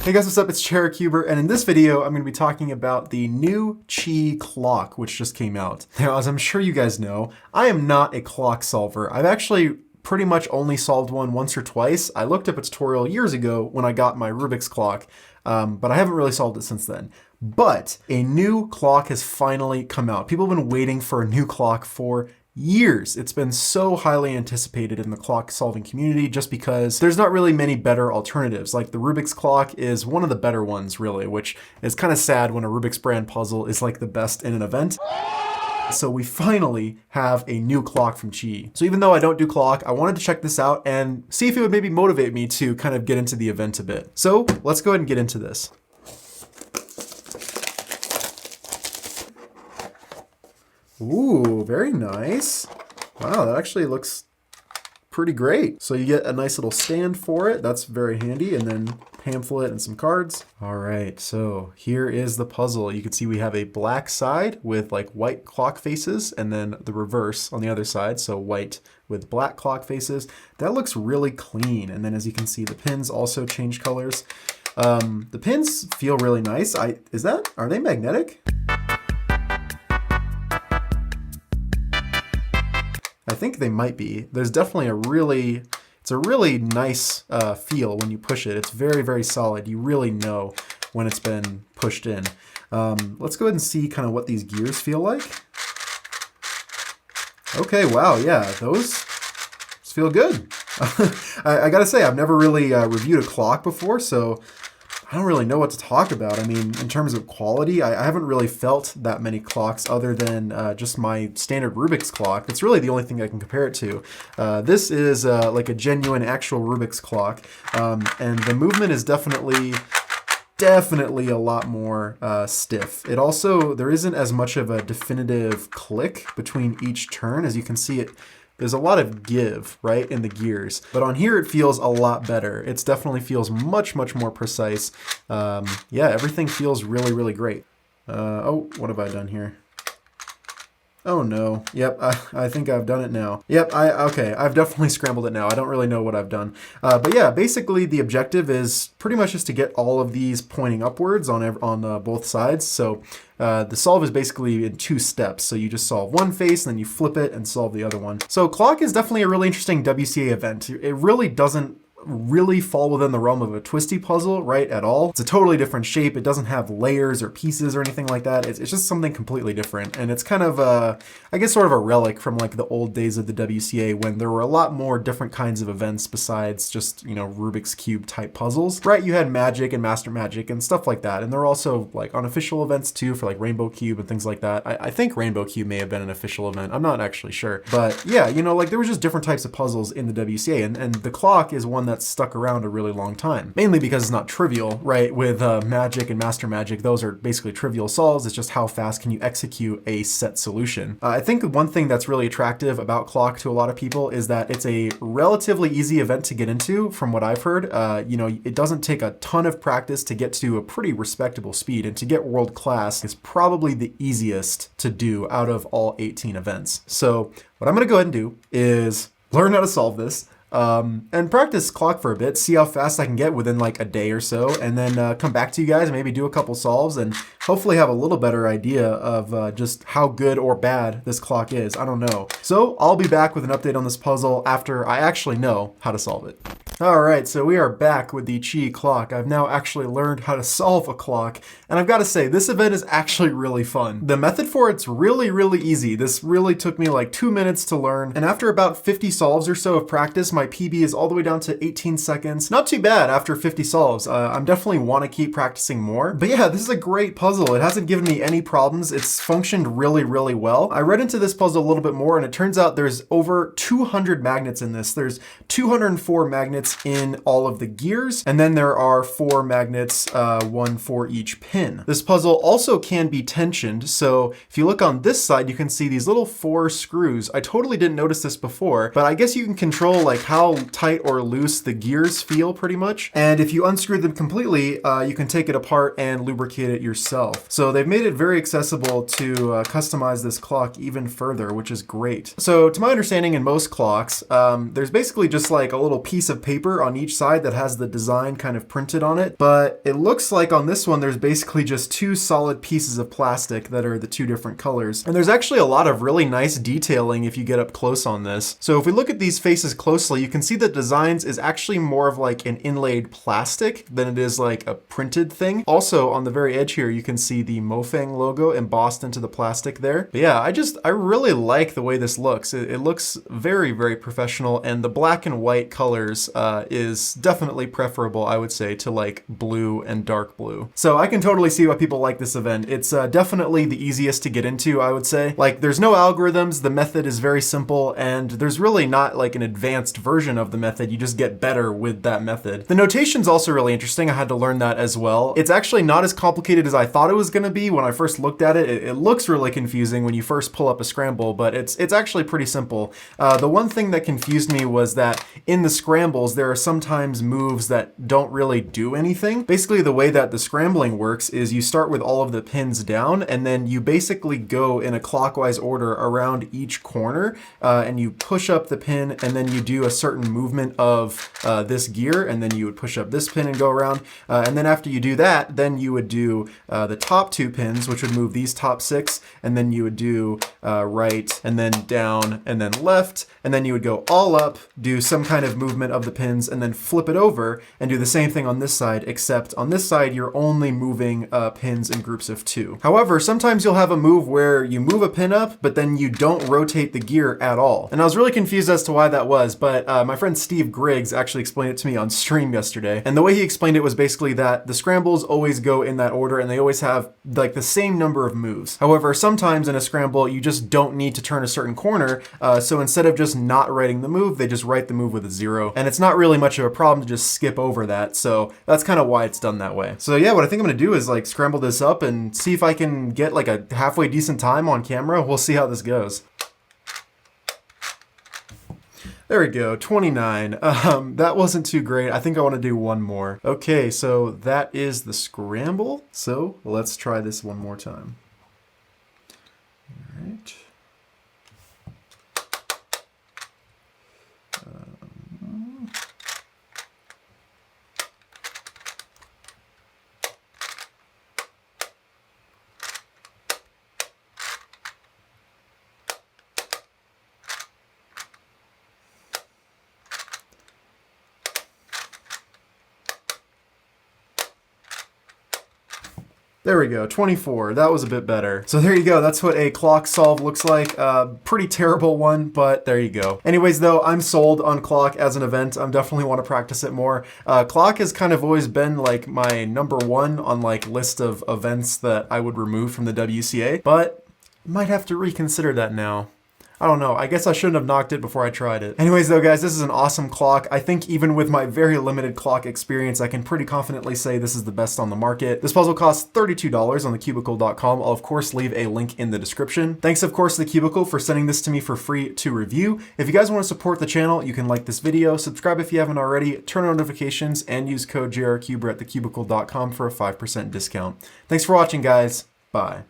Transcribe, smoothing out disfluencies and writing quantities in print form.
Hey guys, what's up? It's QiYi, and in this video, I'm going to be talking about the new QiYi clock, which just came out. Now, as I'm sure you guys know, I am not a clock solver. I've actually pretty much only solved one once or twice. I looked up a tutorial years ago when I got my Rubik's clock, but I haven't really solved it since then. But a new clock has finally come out. People have been waiting for a new clock for years. It's been so highly anticipated in the clock solving community just because there's not really many better alternatives. Like the Rubik's clock is one of the better ones really, which is kind of sad when a Rubik's brand puzzle is like the best in an event. So we finally have a new clock from QiYi. So even though I don't do clock, I wanted to check this out and see if it would maybe motivate me to kind of get into the event a bit. So let's go ahead and get into this. Ooh, very nice. Wow, that actually looks pretty great. So you get a nice little stand for it. That's very handy. And then pamphlet and some cards. All right, so here is the puzzle. You can see we have a black side with like white clock faces and then the reverse on the other side. So white with black clock faces. That looks really clean. And then as you can see, the pins also change colors. The pins feel really nice. Are they magnetic? I think they might be. There's definitely it's a really nice feel when you push it. It's very, very solid. You really know when it's been pushed in. Let's go ahead and see kind of what these gears feel like. Okay, wow, yeah, those feel good. I gotta say, I've never really reviewed a clock before, so I don't really know what to talk about. I mean, in terms of quality, I haven't really felt that many clocks other than just my standard Rubik's clock. It's really the only thing I can compare it to. This is like a genuine actual Rubik's clock. And the movement is definitely a lot more stiff. There isn't as much of a definitive click between each turn. As you can see, there's a lot of give, right, in the gears. But on here, it feels a lot better. It definitely feels much, much more precise. Yeah, everything feels really, really great. Oh, what have I done here? Oh no, yep, I think I've done it now. Yep, okay, I've definitely scrambled it now. I don't really know what I've done. But yeah, basically the objective is pretty much just to get all of these pointing upwards on both sides. So the solve is basically in 2 steps. So you just solve one face, and then you flip it and solve the other one. So clock is definitely a really interesting WCA event. It really doesn't really fall within the realm of a twisty puzzle, right, at all. It's a totally different shape. It doesn't have layers or pieces or anything like that. It's just something completely different. And it's kind of I guess sort of a relic from like the old days of the WCA when there were a lot more different kinds of events besides just, you know, Rubik's Cube type puzzles, right? You had Magic and Master Magic and stuff like that. And there were also like unofficial events too for like Rainbow Cube and things like that. I think Rainbow Cube may have been an official event. I'm not actually sure. But yeah, you know, like there was just different types of puzzles in the WCA. And the clock is one that's stuck around a really long time, mainly because it's not trivial, right? With Magic and Master Magic, those are basically trivial solves. It's just how fast can you execute a set solution. I think one thing that's really attractive about clock to a lot of people is that it's a relatively easy event to get into from what I've heard. You know, it doesn't take a ton of practice to get to a pretty respectable speed, and to get world class is probably the easiest to do out of all 18 events. So what I'm gonna go ahead and do is learn how to solve this. And practice clock for a bit, see how fast I can get within like a day or so, and then come back to you guys and maybe do a couple solves and hopefully have a little better idea of just how good or bad this clock is. I don't know. So I'll be back with an update on this puzzle after I actually know how to solve it. All right, so we are back with the QiYi clock. I've now actually learned how to solve a clock, and I've got to say, this event is actually really fun. The method for it's really, really easy. This really took me like 2 minutes to learn, and after about 50 solves or so of practice, my PB is all the way down to 18 seconds. Not too bad after 50 solves. I'm definitely want to keep practicing more. But yeah, this is a great puzzle. It hasn't given me any problems. It's functioned really, really well. I read into this puzzle a little bit more, and it turns out there's over 200 magnets in this. There's 204 magnets in all of the gears, and then there are 4 magnets, 1 for each pin. This puzzle also can be tensioned, so if you look on this side, you can see these little 4 screws. I totally didn't notice this before, but I guess you can control like how tight or loose the gears feel pretty much. And if you unscrew them completely, you can take it apart and lubricate it yourself. So they've made it very accessible to customize this clock even further, which is great. So to my understanding, in most clocks, there's basically just like a little piece of paper paper on each side that has the design kind of printed on it, but it looks like on this one there's basically just two solid pieces of plastic that are the two different colors. And there's actually a lot of really nice detailing if you get up close on this. So if we look at these faces closely, you can see the designs is actually more of like an inlaid plastic than it is like a printed thing. Also on the very edge here, you can see the Mofang logo embossed into the plastic there. But yeah, I really like the way this looks. It looks very, very professional, and the black and white colors is definitely preferable, I would say, to like blue and dark blue. So I can totally see why people like this event. It's definitely the easiest to get into, I would say. Like, there's no algorithms, the method is very simple, and there's really not like an advanced version of the method. You just get better with that method. The notation's also really interesting. I had to learn that as well. It's actually not as complicated as I thought it was going to be when I first looked at it. It looks really confusing when you first pull up a scramble, but it's actually pretty simple. The one thing that confused me was that in the scrambles, there are sometimes moves that don't really do anything. Basically, the way that the scrambling works is you start with all of the pins down, and then you basically go in a clockwise order around each corner, and you push up the pin, and then you do a certain movement of this gear, and then you would push up this pin and go around. And then after you do that, then you would do the top two pins, which would move these top six, and then you would do right, and then down, and then left, and then you would go all up, do some kind of movement of the pins, and then flip it over and do the same thing on this side, except on this side, you're only moving pins in groups of two. However, sometimes you'll have a move where you move a pin up, but then you don't rotate the gear at all. And I was really confused as to why that was, but my friend Steve Griggs actually explained it to me on stream yesterday. And the way he explained it was basically that the scrambles always go in that order, and they always have like the same number of moves. However, sometimes in a scramble, you just don't need to turn a certain corner, so instead of just not writing the move, they just write the move with a 0. And it's not really much of a problem to just skip over that, so that's kind of why it's done that way. So yeah, what I think I'm gonna do is like scramble this up and see if I can get like a halfway decent time on camera. We'll see how this goes. There we go, 29. That wasn't too great. I think I want to do one more. Okay, so that is the scramble. So let's try this one more time. All right. There we go, 24. That was a bit better. So there you go. That's what a clock solve looks like. Pretty terrible one, but there you go. Anyways, though, I'm sold on clock as an event. I definitely want to practice it more. Clock has kind of always been like my #1 on like list of events that I would remove from the WCA, but might have to reconsider that now. I don't know. I guess I shouldn't have knocked it before I tried it. Anyways, though, guys, this is an awesome clock. I think even with my very limited clock experience, I can pretty confidently say this is the best on the market. This puzzle costs $32 on thecubicle.com. I'll, of course, leave a link in the description. Thanks, of course, to The Cubicle for sending this to me for free to review. If you guys want to support the channel, you can like this video, subscribe if you haven't already, turn on notifications, and use code JRCuber at thecubicle.com for a 5% discount. Thanks for watching, guys. Bye.